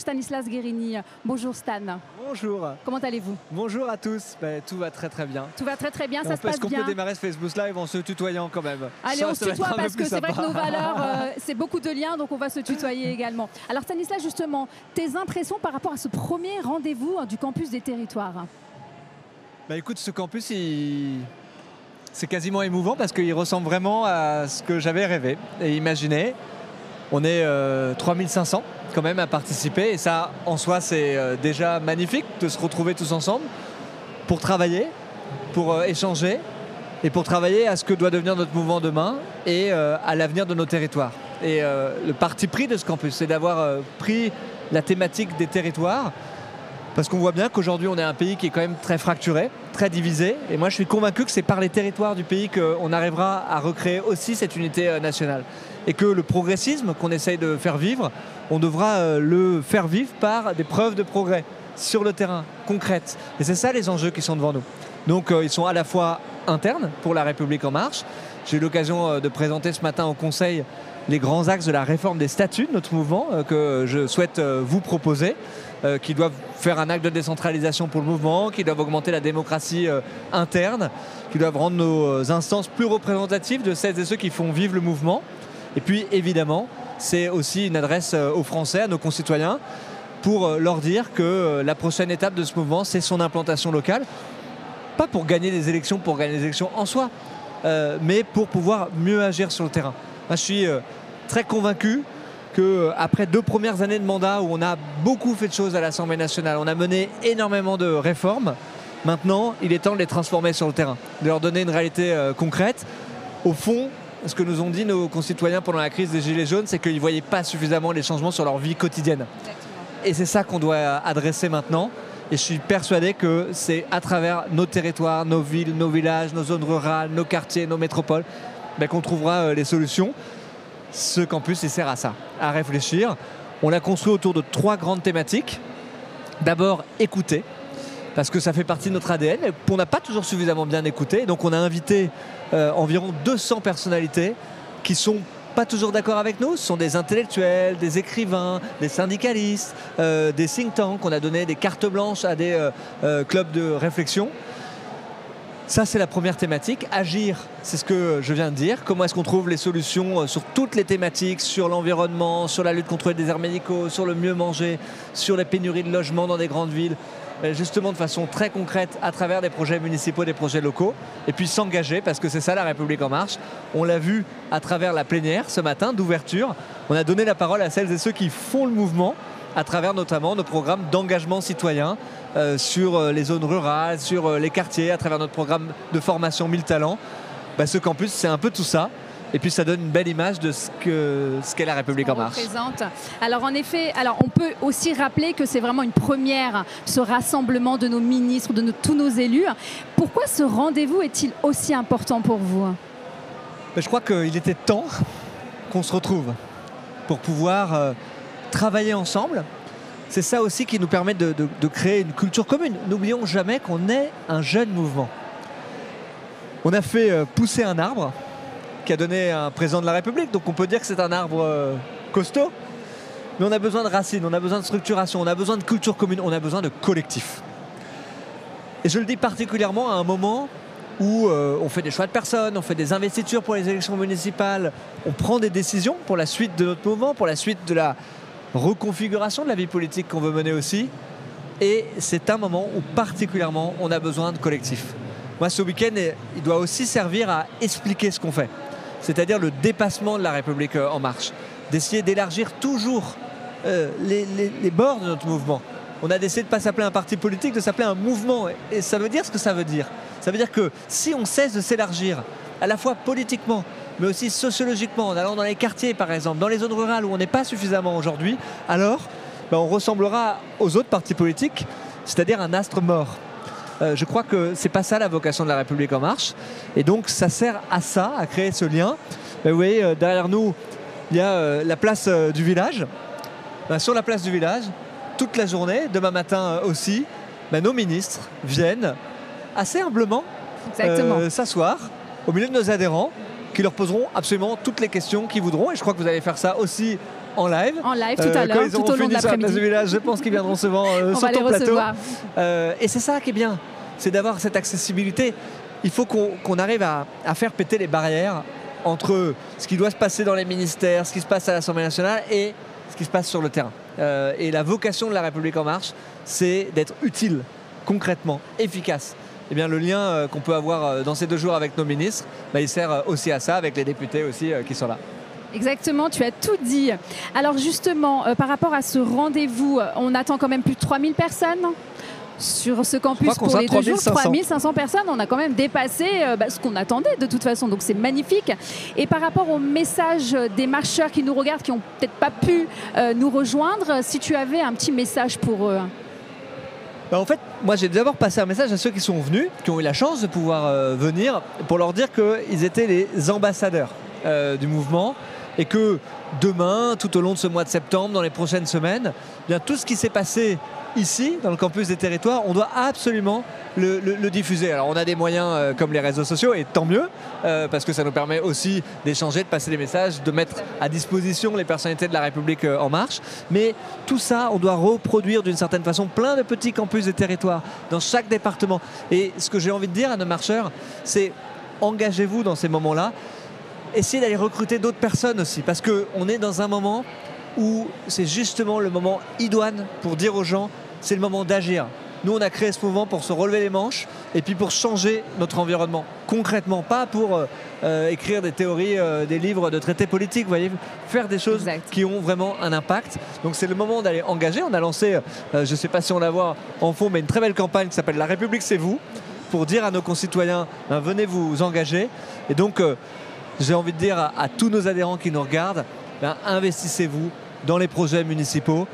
Stanislas Guérini. Bonjour Stan. Bonjour. Comment allez-vous? Bonjour à tous. Tout va très très bien. Tout va très très bien, ça se passe Est-ce qu'on bien. peut démarrer ce Facebook Live en se tutoyant quand même? Allez, on se tutoie parce que c'est vrai que nos valeurs, c'est beaucoup de liens, donc on va se tutoyer également. Alors Stanislas, justement, tes impressions par rapport à ce premier rendez-vous du campus des territoires? Écoute, ce campus, c'est quasiment émouvant parce qu'il ressemble vraiment à ce que j'avais rêvé et imaginé. On est 3500 quand même à participer et ça, en soi, c'est déjà magnifique de se retrouver tous ensemble pour travailler, pour échanger et pour travailler à ce que doit devenir notre mouvement demain et à l'avenir de nos territoires. Et le parti pris de ce campus, c'est d'avoir pris la thématique des territoires parce qu'on voit bien qu'aujourd'hui, on est un pays qui est quand même très fracturé, très divisé. Et moi, je suis convaincu que c'est par les territoires du pays qu'on arrivera à recréer aussi cette unité nationale. Et que le progressisme qu'on essaye de faire vivre, on devra le faire vivre par des preuves de progrès sur le terrain, concrètes. Et c'est ça les enjeux qui sont devant nous. Donc ils sont à la fois internes pour La République En Marche. J'ai eu l'occasion de présenter ce matin au Conseil les grands axes de la réforme des statuts de notre mouvement que je souhaite vous proposer, qui doivent faire un acte de décentralisation pour le mouvement, qui doivent augmenter la démocratie interne, qui doivent rendre nos instances plus représentatives de celles et ceux qui font vivre le mouvement. Et puis évidemment, c'est aussi une adresse aux Français, à nos concitoyens, pour leur dire que la prochaine étape de ce mouvement, c'est son implantation locale. Pas pour gagner des élections, pour gagner des élections en soi, mais pour pouvoir mieux agir sur le terrain. Moi, je suis très convaincu qu'après 2 premières années de mandat où on a beaucoup fait de choses à l'Assemblée nationale, on a mené énormément de réformes, maintenant, il est temps de les transformer sur le terrain, de leur donner une réalité concrète. Au fond, ce que nous ont dit nos concitoyens pendant la crise des Gilets jaunes, c'est qu'ils ne voyaient pas suffisamment les changements sur leur vie quotidienne. Exactement. Et c'est ça qu'on doit adresser maintenant. Et je suis persuadé que c'est à travers nos territoires, nos villes, nos villages, nos zones rurales, nos quartiers, nos métropoles, qu'on trouvera les solutions. Ce campus, il sert à ça, à réfléchir. On l'a construit autour de 3 grandes thématiques. D'abord, écouter, parce que ça fait partie de notre ADN, et qu'on n'a pas toujours suffisamment bien écouté. Donc on a invité environ 200 personnalités qui sont pas toujours d'accord avec nous. Ce sont des intellectuels, des écrivains, des syndicalistes, des think tanks. On a donné des cartes blanches à des clubs de réflexion. Ça, c'est la première thématique. Agir, c'est ce que je viens de dire. Comment est-ce qu'on trouve les solutions sur toutes les thématiques, sur l'environnement, sur la lutte contre les déserts médicaux, sur le mieux manger, sur les pénuries de logements dans des grandes villes, justement de façon très concrète à travers des projets municipaux, des projets locaux, et puis s'engager, parce que c'est ça La République En Marche. On l'a vu à travers la plénière ce matin d'ouverture. On a donné la parole à celles et ceux qui font le mouvement, à travers notamment nos programmes d'engagement citoyen sur les zones rurales, sur les quartiers, à travers notre programme de formation 1000 talents. Ce campus, c'est un peu tout ça. Et puis ça donne une belle image de ce qu'est La République En Marche. Alors en effet, on peut aussi rappeler que c'est vraiment une première, ce rassemblement de nos ministres, de tous nos élus. Pourquoi ce rendez-vous est-il aussi important pour vous? Je crois qu'il était temps qu'on se retrouve pour pouvoir travailler ensemble. C'est ça aussi qui nous permet de créer une culture commune. N'oublions jamais qu'on est un jeune mouvement. On a fait pousser un arbre qui a donné un président de la République, donc on peut dire que c'est un arbre costaud, mais on a besoin de racines, on a besoin de structuration, on a besoin de culture commune, on a besoin de collectif. Et je le dis particulièrement à un moment où on fait des choix de personnes, on fait des investitures pour les élections municipales, on prend des décisions pour la suite de notre mouvement, pour la suite de la reconfiguration de la vie politique qu'on veut mener aussi. Et c'est un moment où particulièrement on a besoin de collectif. Moi, ce week-end, il doit aussi servir à expliquer ce qu'on fait. C'est-à-dire le dépassement de La République En Marche. D'essayer d'élargir toujours les bords de notre mouvement. On a décidé de ne pas s'appeler un parti politique, de s'appeler un mouvement. Et ça veut dire ce que ça veut dire. Ça veut dire que si on cesse de s'élargir, à la fois politiquement, mais aussi sociologiquement, en allant dans les quartiers par exemple, dans les zones rurales où on n'est pas suffisamment aujourd'hui, alors on ressemblera aux autres partis politiques, c'est-à-dire un astre mort. Je crois que c'est pas ça la vocation de La République En Marche. Et donc ça sert à ça, à créer ce lien. Vous voyez, derrière nous, il y a la place du village. Sur la place du village, toute la journée, demain matin aussi, nos ministres viennent assez humblement s'asseoir au milieu de nos adhérents qui leur poseront absolument toutes les questions qu'ils voudront. Et je crois que vous allez faire ça aussi en live. En live tout à l'heure, quand ils tout au long de fini sur la place l'après-midi. du village, je pense qu'ils viendront souvent On sur va les ton plateau. recevoir. Et c'est ça qui est bien, c'est d'avoir cette accessibilité. Il faut qu'on arrive à faire péter les barrières entre ce qui doit se passer dans les ministères, ce qui se passe à l'Assemblée nationale et ce qui se passe sur le terrain. Et la vocation de La République En Marche, c'est d'être utile, concrètement, efficace. Eh bien, le lien qu'on peut avoir dans ces 2 jours avec nos ministres, il sert aussi à ça, avec les députés aussi qui sont là. Exactement, tu as tout dit. Alors justement, par rapport à ce rendez-vous, on attend quand même plus de 3000 personnes sur ce campus pour les 2 jours. 3500 personnes, on a quand même dépassé ce qu'on attendait de toute façon, donc c'est magnifique. Et par rapport au message des marcheurs qui nous regardent, qui n'ont peut-être pas pu nous rejoindre, si tu avais un petit message pour eux. En fait, moi j'ai d'abord passé un message à ceux qui sont venus, qui ont eu la chance de pouvoir venir, pour leur dire qu'ils étaient les ambassadeurs du mouvement et que demain, tout au long de ce mois de septembre, dans les prochaines semaines, bien, tout ce qui s'est passé ici, dans le campus des territoires, on doit absolument le diffuser. Alors on a des moyens comme les réseaux sociaux, et tant mieux, parce que ça nous permet aussi d'échanger, de passer des messages, de mettre à disposition les personnalités de La République En Marche. Mais tout ça, on doit reproduire d'une certaine façon plein de petits campus des territoires, dans chaque département. Et ce que j'ai envie de dire à nos marcheurs, c'est engagez-vous dans ces moments-là. Essayez d'aller recruter d'autres personnes aussi, parce qu'on est dans un moment où c'est justement le moment idoine pour dire aux gens, c'est le moment d'agir. Nous, on a créé ce mouvement pour se relever les manches et puis pour changer notre environnement, concrètement, pas pour écrire des théories, des livres de traités politiques, vous voyez, faire des choses qui ont vraiment un impact. Donc c'est le moment d'aller engager. On a lancé, je ne sais pas si on la voit en fond, mais une très belle campagne qui s'appelle La République, c'est vous, pour dire à nos concitoyens, venez vous engager. Et donc, j'ai envie de dire à tous nos adhérents qui nous regardent, investissez-vous dans les projets municipaux,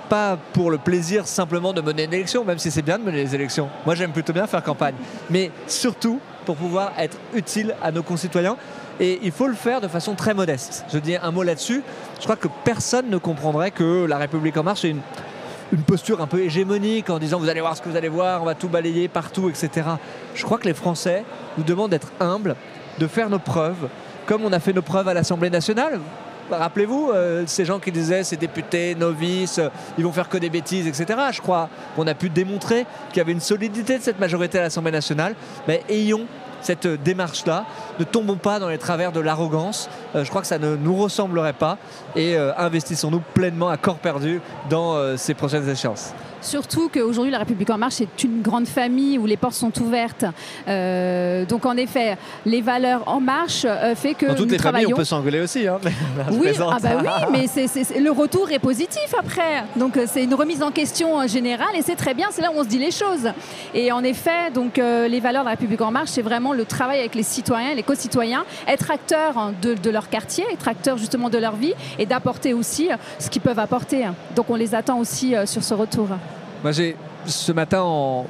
pas pour le plaisir simplement de mener une élection, même si c'est bien de mener les élections. Moi, j'aime plutôt bien faire campagne, mais surtout pour pouvoir être utile à nos concitoyens. Et il faut le faire de façon très modeste. Je dis un mot là-dessus. Je crois que personne ne comprendrait que La République En Marche est une posture un peu hégémonique en disant vous allez voir ce que vous allez voir, on va tout balayer partout, etc. Je crois que les Français nous demandent d'être humbles, de faire nos preuves, comme on a fait nos preuves à l'Assemblée nationale. Rappelez-vous, ces gens qui disaient ces députés novices, ils vont faire que des bêtises, etc. Je crois qu'on a pu démontrer qu'il y avait une solidité de cette majorité à l'Assemblée nationale. Mais ayons cette démarche-là, ne tombons pas dans les travers de l'arrogance. Je crois que ça ne nous ressemblerait pas. Et investissons-nous pleinement à corps perdu dans ces prochaines échéances. Surtout qu'aujourd'hui, La République En Marche est une grande famille où les portes sont ouvertes. Donc en effet, les valeurs En Marche fait que dans toutes nous les travaillons. familles, on peut s'engueuler aussi. Hein. Oui, mais le retour est positif après. Donc c'est une remise en question générale et c'est très bien. C'est là où on se dit les choses. Et en effet, donc les valeurs de La République En Marche, c'est vraiment le travail avec les citoyens, les co-citoyens, être acteurs de leur quartier, être acteurs justement de leur vie et d'apporter aussi ce qu'ils peuvent apporter. Donc on les attend aussi sur ce retour. Moi, ce matin, en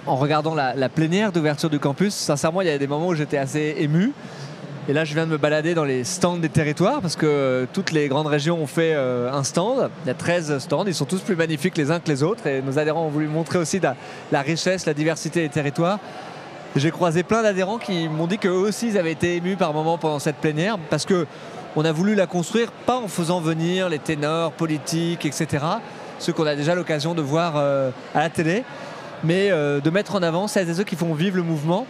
regardant la plénière d'ouverture du campus, sincèrement, il y a des moments où j'étais assez ému. Et là, je viens de me balader dans les stands des territoires parce que toutes les grandes régions ont fait un stand. Il y a 13 stands, ils sont tous plus magnifiques les uns que les autres. Et nos adhérents ont voulu montrer aussi la richesse, la diversité des territoires. J'ai croisé plein d'adhérents qui m'ont dit qu'eux aussi, ils avaient été émus par moments pendant cette plénière parce qu'on a voulu la construire, pas en faisant venir les ténors politiques, etc., ceux qu'on a déjà l'occasion de voir à la télé, mais de mettre en avant celles et ceux qui font vivre le mouvement.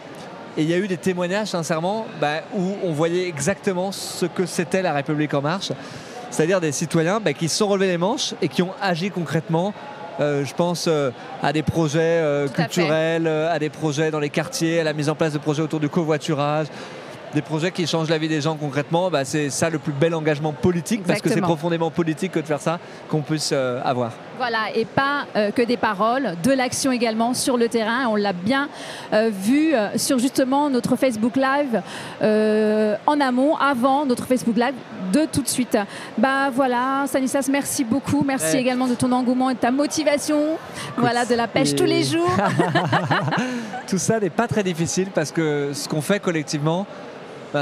Et il y a eu des témoignages, sincèrement, où on voyait exactement ce que c'était La République En Marche, c'est-à-dire des citoyens qui se sont relevés les manches et qui ont agi concrètement. Je pense à des projets culturels, à des projets dans les quartiers, à la mise en place de projets autour du covoiturage, des projets qui changent la vie des gens concrètement. C'est ça le plus bel engagement politique. Exactement. Parce que c'est profondément politique que de faire ça qu'on puisse avoir. Voilà, et pas que des paroles, de l'action également sur le terrain. On l'a bien vu sur justement notre Facebook Live en amont, avant notre Facebook Live de tout de suite. Voilà, Stanislas, merci beaucoup. Merci également de ton engouement et de ta motivation. Écoute, de la pêche tous les jours. Tout ça n'est pas très difficile parce que ce qu'on fait collectivement,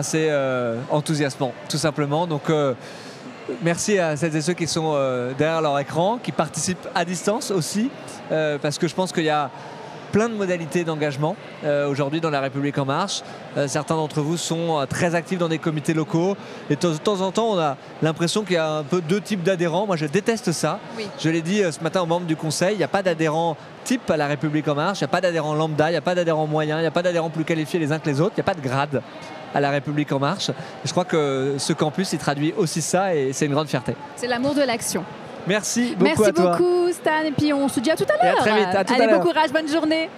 c'est enthousiasmant, tout simplement. Donc, merci à celles et ceux qui sont derrière leur écran, qui participent à distance aussi, parce que je pense qu'il y a plein de modalités d'engagement aujourd'hui dans La République En Marche. Certains d'entre vous sont très actifs dans des comités locaux et de temps en temps on a l'impression qu'il y a un peu deux types d'adhérents. Moi je déteste ça. Oui. Je l'ai dit ce matin aux membres du conseil, il n'y a pas d'adhérents type à La République En Marche, il n'y a pas d'adhérents lambda, il n'y a pas d'adhérents moyens, il n'y a pas d'adhérents plus qualifiés les uns que les autres, il n'y a pas de grade à La République En Marche. Et je crois que ce campus il traduit aussi ça et c'est une grande fierté. C'est l'amour de l'action. Merci beaucoup à toi. Merci beaucoup Stan et puis on se dit à tout à l'heure. Et à très vite. À tout à l'heure. Allez, bon courage, bonne journée.